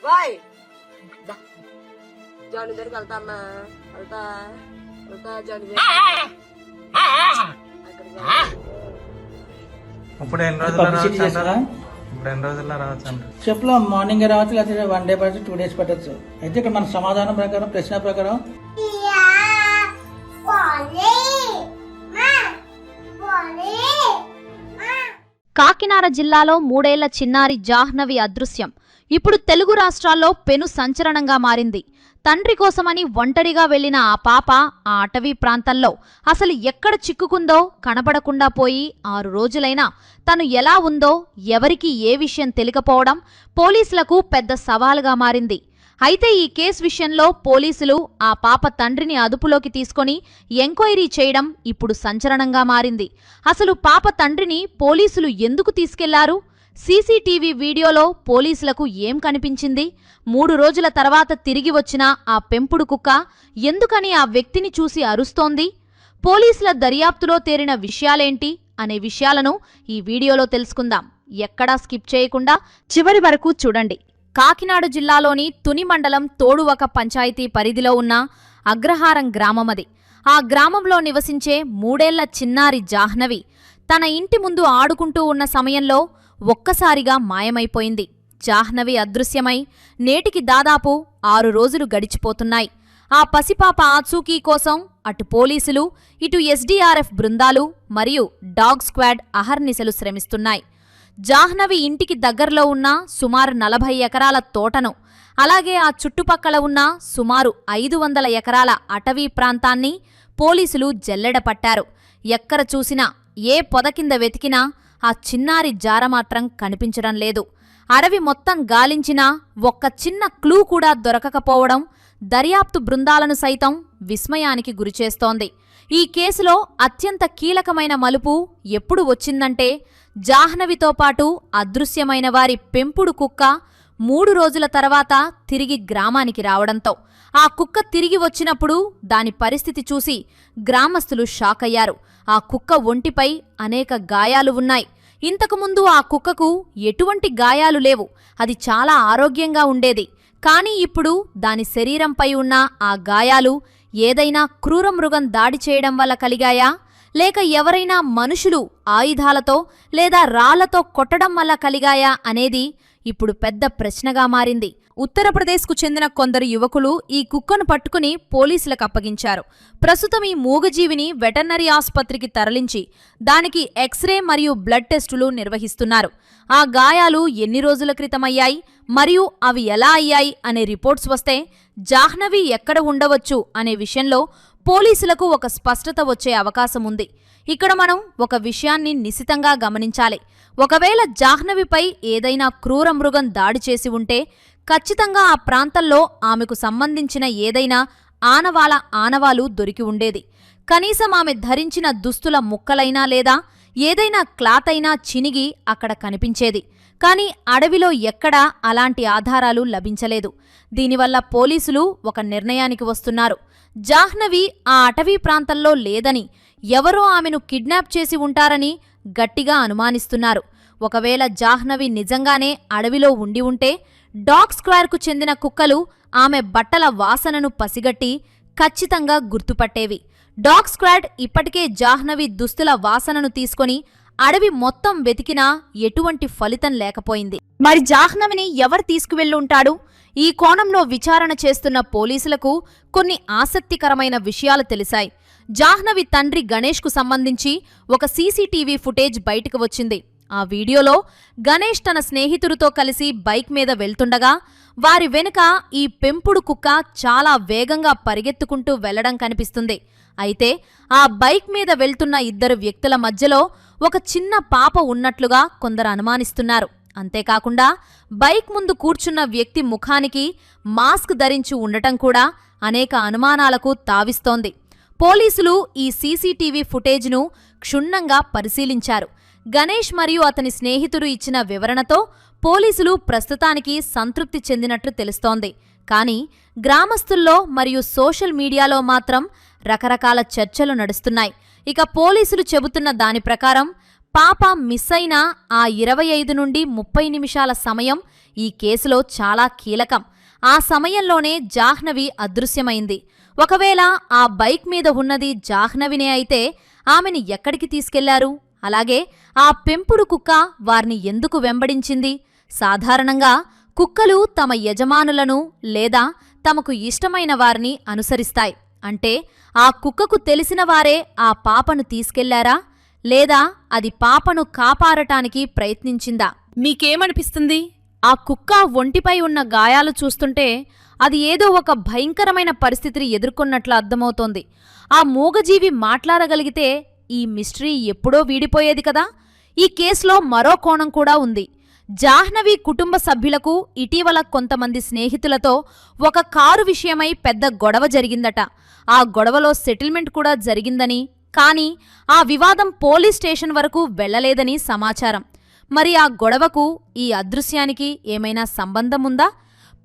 Bye Johnny దగ్గరికి వెళ్తా అన్నా వెళ్తా వెళ్తా జాని ఇప్పుడు ఎన్ని రోజుల్లో రావచ్చు అంటారు? చెప్పులో మార్నింగ్ రావచ్చు, లేకపోతే 1 డే పట్టచ్చు, 2 days పట్టచ్చు. అయితే ఇక్కడ మన సమాధానం ప్రకారం, ప్రశ్న ప్రకారం కాకినాడ జిల్లాలో 3 ఏళ్ల చిన్నారి జాహ్నవి అదృశ్యం ఇప్పుడు తెలుగు రాష్ట్రాల్లో పెను సంచలనంగా మారింది. తండ్రి కోసమని ఒంటరిగా వెళ్లిన ఆ పాప ఆ అటవీ ప్రాంతంలో అసలు ఎక్కడ చిక్కుకుందో కనబడకుండా పోయి 6 రోజులైనా తను ఎలా ఉందో ఎవరికీ ఏ విషయం తెలియకపోవడం పోలీసులకు పెద్ద సవాలుగా మారింది. అయితే ఈ కేసు విషయంలో పోలీసులు ఆ పాప తండ్రిని అదుపులోకి తీసుకొని ఎంక్వైరీ చేయడం ఇప్పుడు సంచలనంగా మారింది. అసలు పాప తండ్రిని పోలీసులు ఎందుకు తీసుకెళ్లారు? సీసీటీవీ వీడియోలో పోలీసులకు ఏం కనిపించింది? 3 రోజుల తర్వాత తిరిగి వచ్చిన ఆ పెంపుడు కుక్క ఎందుకని ఆ వ్యక్తిని చూసి అరుస్తోంది? పోలీసుల దర్యాప్తులో తేలిన విషయాలేంటి అనే విషయాలను ఈ వీడియోలో తెలుసుకుందాం. ఎక్కడా స్కిప్ చేయకుండా చివరి వరకు చూడండి. కాకినాడ జిల్లాలోని తుని మండలం తోడువక పంచాయతీ పరిధిలో ఉన్న అగ్రహారం గ్రామమది. ఆ గ్రామంలో నివసించే 3 ఏళ్ల చిన్నారి జాహ్నవి తన ఇంటి ముందు ఆడుకుంటూ ఉన్న సమయంలో ఒక్కసారిగా మాయమైపోయింది. జాహ్నవి అదృశ్యమై నేటికి దాదాపు 6 రోజులు గడిచిపోతున్నాయి. ఆ పసిపాప ఆచూకీ కోసం అటు పోలీసులు, ఇటు ఎస్డీఆర్ఎఫ్ బృందాలు మరియు డాగ్ స్క్వాడ్ అహర్నిశలు శ్రమిస్తున్నాయి. జాహ్నవి ఇంటికి దగ్గరలో ఉన్న సుమారు 40 ఎకరాల తోటను, అలాగే ఆ చుట్టుపక్కల ఉన్న సుమారు 500 ఎకరాల అటవీ ప్రాంతాన్ని పోలీసులు జల్లెడపట్టారు. ఎక్కడ చూసినా, ఏ పొద కింద వెతికినా ఆ చిన్నారి జారమాత్రం కనిపించడం లేదు. అడవి మొత్తం గాలించినా ఒక్క చిన్న క్లూ కూడా దొరకకపోవడం దర్యాప్తు బృందాలను సైతం విస్మయానికి గురిచేస్తోంది. ఈ కేసులో అత్యంత కీలకమైన మలుపు ఎప్పుడు వచ్చిందంటే, జాహ్నవితో పాటు అదృశ్యమైన వారి పెంపుడు కుక్క 3 రోజుల తర్వాత తిరిగి గ్రామానికి రావడంతో. ఆ కుక్క తిరిగి వచ్చినప్పుడు దాని పరిస్థితి చూసి గ్రామస్తులు షాక్ అయ్యారు. ఆ కుక్క ఒంటిపై అనేక గాయాలు ఉన్నాయి. ఇంతకుముందు ఆ కుక్కకు ఎటువంటి గాయాలు లేవు, అది చాలా ఆరోగ్యంగా ఉండేది. కానీ ఇప్పుడు దాని శరీరంపై ఉన్న ఆ గాయాలు ఏదైనా క్రూరమృగం దాడి చేయడం వల్ల కలిగాయా, లేక ఎవరైనా మనుషులు ఆయుధాలతో లేదా రాళ్లతో కొట్టడం వల్ల కలిగాయా అనేది ఇప్పుడు పెద్ద ప్రశ్నగా మారింది. ఉత్తరప్రదేశ్కు చెందిన కొందరు యువకులు ఈ కుక్కను పట్టుకుని పోలీసులకు అప్పగించారు. ప్రస్తుతం ఈ మూగజీవిని వెటర్నరీ ఆసుపత్రికి తరలించి దానికి ఎక్స్రే మరియు బ్లడ్ టెస్టులు నిర్వహిస్తున్నారు. ఆ గాయాలు ఎన్ని రోజుల క్రితమయ్యాయి మరియు అవి ఎలా అయ్యాయి అనే రిపోర్ట్స్ వస్తే జాహ్నవి ఎక్కడ ఉండవచ్చు అనే విషయంలో పోలీసులకు ఒక స్పష్టత వచ్చే అవకాశం ఉంది. ఇక్కడ మనం ఒక విషయాన్ని నిశితంగా గమనించాలి. ఒకవేళ జాహ్నవిపై ఏదైనా క్రూర మృగం దాడి చేసి ఉంటే ఖచ్చితంగా ఆ ప్రాంతంలో ఆమెకు సంబంధించిన ఏదైనా ఆనవాలు దొరికి ఉండేది. కనీసం ఆమె ధరించిన దుస్తుల ముక్కలైనా లేదా ఏదైనా క్లాత్ అయినా చినిగి అక్కడ కనిపించేది. కానీ అడవిలో ఎక్కడా అలాంటి ఆధారాలు లభించలేదు. దీనివల్ల పోలీసులు ఒక నిర్ణయానికి వస్తున్నారు. జాహ్నవి ఆ అటవీ ప్రాంతంలో లేదని, ఎవరో ఆమెను కిడ్నాప్ చేసి ఉంటారని గట్టిగా అనుమానిస్తున్నారు. ఒకవేళ జాహ్నవి నిజంగానే అడవిలో ఉండి ఉంటే డాగ్ స్క్వాడ్కు చెందిన కుక్కలు ఆమె బట్టల వాసనను పసిగట్టి ఖచ్చితంగా గుర్తుపట్టేవి. డాగ్ స్క్వాడ్ ఇప్పటికే జాహ్నవి దుస్తుల వాసనను తీసుకొని అడవి మొత్తం వెతికినా ఎటువంటి ఫలితం లేకపోయింది. మరి జాహ్నవిని ఎవరు తీసుకువెళ్ళుంటాడు? ఈ కోణంలో విచారణ చేస్తున్న పోలీసులకు కొన్ని ఆసక్తికరమైన విషయాలు తెలిసాయి. జాహ్నవి తండ్రి గణేష్కు సంబంధించి ఒక సీసీటీవీ ఫుటేజ్ బయటకు వచ్చింది. ఆ వీడియోలో గణేష్ తన స్నేహితుడితో కలిసి బైక్ మీద వెళ్తుండగా వారి వెనుక ఈ పెంపుడు కుక్క చాలా వేగంగా పరిగెత్తుకుంటూ వెళ్లడం కనిపిస్తుంది. అయితే ఆ బైక్ మీద వెళ్తున్న 2 వ్యక్తుల మధ్యలో ఒక చిన్న పాప ఉన్నట్లుగా కొందరు అనుమానిస్తున్నారు. అంతేకాకుండా బైక్ ముందు కూర్చున్న వ్యక్తి ముఖానికి మాస్క్ ధరించి ఉండటం కూడా అనేక అనుమానాలకు తావిస్తోంది. పోలీసులు ఈ సీసీటీవీ ఫుటేజ్ను క్షుణ్ణంగా పరిశీలించారు. గణేష్ మరియు అతని స్నేహితుడు ఇచ్చిన వివరణతో పోలీసులు ప్రస్తుతానికి సంతృప్తి చెందినట్లు తెలుస్తోంది. కానీ గ్రామస్తుల్లో మరియు సోషల్ మీడియాలో మాత్రం రకరకాల చర్చలు నడుస్తున్నాయి. ఇక పోలీసులు చెబుతున్న దాని ప్రకారం పాప మిస్ అయిన ఆ 25 నుండి 30 నిమిషాల సమయం ఈ కేసులో చాలా కీలకం. ఆ సమయంలోనే జాహ్నవి అదృశ్యమైంది. ఒకవేళ ఆ బైక్ మీద ఉన్నది జాహ్నవినే అయితే ఆమెని ఎక్కడికి తీసుకెళ్లారు? అలాగే ఆ పెంపుడు కుక్క వారిని ఎందుకు వెంబడించింది? సాధారణంగా కుక్కలు తమ యజమానులను లేదా తమకు ఇష్టమైన వారిని అనుసరిస్తాయి. అంటే ఆ కుక్కకు తెలిసిన వారే ఆ పాపను తీసుకెళ్లారా, లేదా అది పాపను కాపాడటానికి ప్రయత్నించిందా? మీకేమనిపిస్తుంది? ఆ కుక్క ఒంటిపై ఉన్న గాయాలు చూస్తుంటే అది ఏదో ఒక భయంకరమైన పరిస్థితిని ఎదుర్కొన్నట్లు అర్థమవుతోంది. ఆ మూగజీవి మాట్లాడగలిగితే ఈ మిస్టరీ ఎప్పుడో వీడిపోయేది కదా. ఈ కేసులో మరో కోణం కూడా ఉంది. జాహ్నవి కుటుంబ సభ్యులకు ఇటీవల కొంతమంది స్నేహితులతో ఒక కారు విషయమై పెద్ద గొడవ జరిగిందట. ఆ గొడవలో సెటిల్మెంట్ కూడా జరిగిందని, కానీ ఆ వివాదం పోలీస్ స్టేషన్ వరకు వెళ్లలేదని సమాచారం. మరి ఆ గొడవకు ఈ అదృశ్యానికి ఏమైనా సంబంధముందా?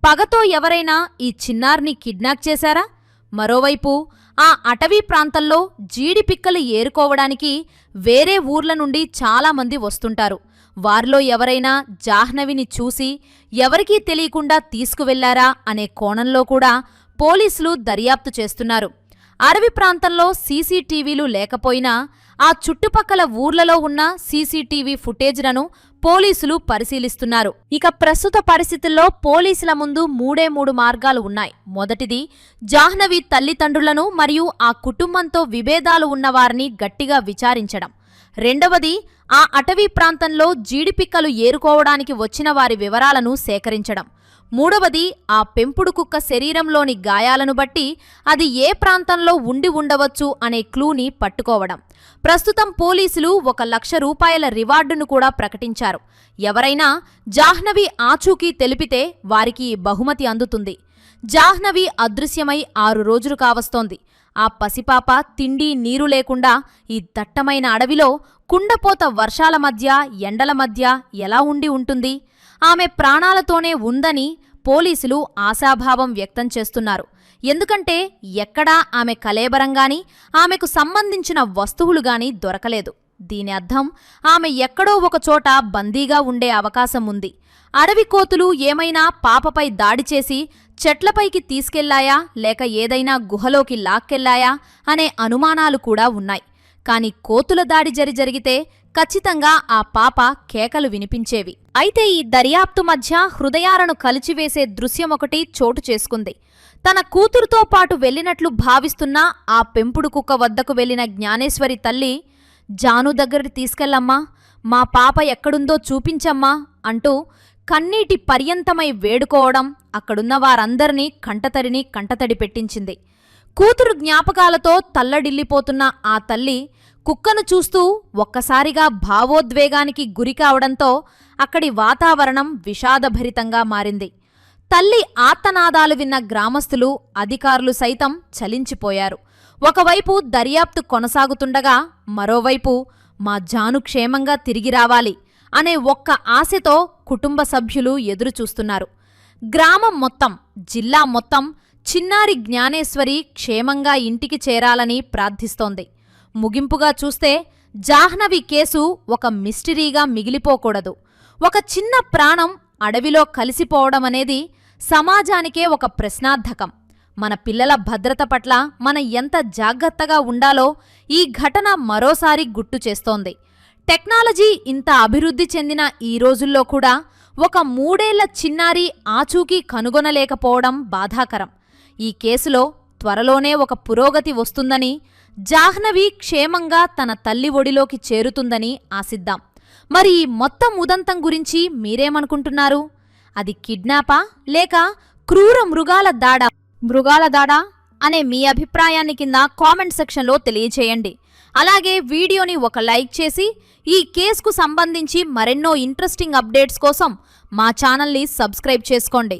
పగతో ఎవరైనా ఈ చిన్నారిని కిడ్నాప్ చేశారా? మరోవైపు ఆ అటవీ ప్రాంతంలో జీడిపిక్కలు ఏరుకోవడానికి వేరే ఊర్ల నుండి చాలామంది వస్తుంటారు. వారిలో ఎవరైనా జాహ్నవిని చూసి ఎవరికీ తెలియకుండా తీసుకువెళ్లారా అనే కోణంలో కూడా పోలీసులు దర్యాప్తు చేస్తున్నారు. అడవి ప్రాంతంలో సీసీటీవీలు లేకపోయినా ఆ చుట్టుపక్కల ఊర్లలో ఉన్న సీసీటీవీ ఫుటేజ్లను పోలీసులు పరిశీలిస్తున్నారు. ఇక ప్రస్తుత పరిస్థితుల్లో పోలీసుల ముందు మూడు మార్గాలు ఉన్నాయి. మొదటిది, జాహ్నవి తల్లిదండ్రులను మరియు ఆ కుటుంబంతో విభేదాలు ఉన్నవారిని గట్టిగా విచారించడం. రెండవది, ఆ అటవీ ప్రాంతంలో జీడిపిక్కలు ఏరుకోవడానికి వచ్చిన వారి వివరాలను సేకరించడం. మూడవది, ఆ పెంపుడు కుక్క శరీరంలోని గాయాలను బట్టి అది ఏ ప్రాంతంలో ఉండి ఉండవచ్చు అనే క్లూని పట్టుకోవడం. ప్రస్తుతం పోలీసులు 1,00,000 రూపాయల రివార్డును కూడా ప్రకటించారు. ఎవరైనా జాహ్నవి ఆచూకీ తెలిపితే వారికి బహుమతి అందుతుంది. జాహ్నవి అదృశ్యమై 6 రోజులు కావస్తోంది. ఆ పసిపాప తిండి నీరు లేకుండా ఈ దట్టమైన అడవిలో కుండపోత వర్షాల మధ్య ఎండల మధ్య ఎలా ఉండి ఉంటుంది? ఆమె ప్రాణాలతోనే ఉందని పోలీసులు ఆశాభావం వ్యక్తం చేస్తున్నారు. ఎందుకంటే ఎక్కడా ఆమె కళేబరంగాని ఆమెకు సంబంధించిన వస్తువులుగాని దొరకలేదు. దీని అర్థం ఆమె ఎక్కడో ఒకచోట బందీగా ఉండే అవకాశం ఉంది. అడవి కోతులు ఏమైనా పాపపై దాడి చేసి చెట్లపైకి తీసుకెళ్లాయా, లేక ఏదైనా గుహలోకి లాక్కెళ్లాయా అనే అనుమానాలు కూడా ఉన్నాయి. కాని కోతుల దాడి జరిగితే ఖచ్చితంగా ఆ పాప కేకలు వినిపించేవి. అయితే ఈ దర్యాప్తు మధ్య హృదయాలను కలిచివేసే దృశ్యమొకటి చోటు చేసుకుంది. తన కూతురుతో పాటు వెళ్లినట్లు భావిస్తున్న ఆ పెంపుడు కుక్క వద్దకు వెళ్లిన జ్ఞానేశ్వరి తల్లి, జాను దగ్గరికి తీసుకెళ్లమ్మా, మా పాప ఎక్కడుందో చూపించమ్మా అంటూ కన్నీటి పర్యంతమై వేడుకోవడం అక్కడున్న వారందరినీ కంటతడి పెట్టించింది. కూతురు జ్ఞాపకాలతో తల్లడిల్లిపోతున్న ఆ తల్లి కుక్కను చూస్తూ ఒక్కసారిగా భావోద్వేగానికి గురికావడంతో అక్కడి వాతావరణం విషాదభరితంగా మారింది. తల్లి ఆర్తనాదాలు విన్న గ్రామస్తులు, అధికారులు సైతం చలించిపోయారు. ఒకవైపు దర్యాప్తు కొనసాగుతుండగా మరోవైపు మా జాను క్షేమంగా తిరిగి రావాలి అనే ఒక్క ఆశతో కుటుంబ సభ్యులు ఎదురుచూస్తున్నారు. గ్రామం మొత్తం, జిల్లా మొత్తం చిన్నారి జ్ఞానేశ్వరి క్షేమంగా ఇంటికి చేరాలని ప్రార్థిస్తోంది. ముగింపుగా చూస్తే జాహ్నవి కేసు ఒక మిస్టరీగా మిగిలిపోకూడదు. ఒక చిన్న ప్రాణం అడవిలో కలిసిపోవడమనేది సమాజానికే ఒక ప్రశ్నార్థకం. మన పిల్లల భద్రత పట్ల మనం ఎంత జాగ్రత్తగా ఉండాలో ఈ ఘటన మరోసారి గుర్తు చేస్తోంది. టెక్నాలజీ ఇంత అభివృద్ధి చెందిన ఈ రోజుల్లో కూడా ఒక 3 ఏళ్ల చిన్నారి ఆచూకీ కనుగొనలేకపోవడం బాధాకరం. ఈ కేసులో త్వరలోనే ఒక పురోగతి వస్తుందని, జాహ్నవి క్షేమంగా తన తల్లి ఒడిలోకి చేరుతుందని ఆశిద్దాం. మరి ఈ మొత్తం ఉదంతం గురించి మీరేమనుకుంటున్నారు? అది కిడ్నాపా లేక క్రూర మృగాల దాడా అనే మీ అభిప్రాయాన్ని కింద కామెంట్ సెక్షన్లో తెలియచేయండి. అలాగే వీడియోని ఒక లైక్ చేసి ఈ కేసుకు సంబంధించి మరెన్నో ఇంట్రెస్టింగ్ అప్డేట్స్ కోసం మా ఛానల్ని సబ్స్క్రైబ్ చేసుకోండి.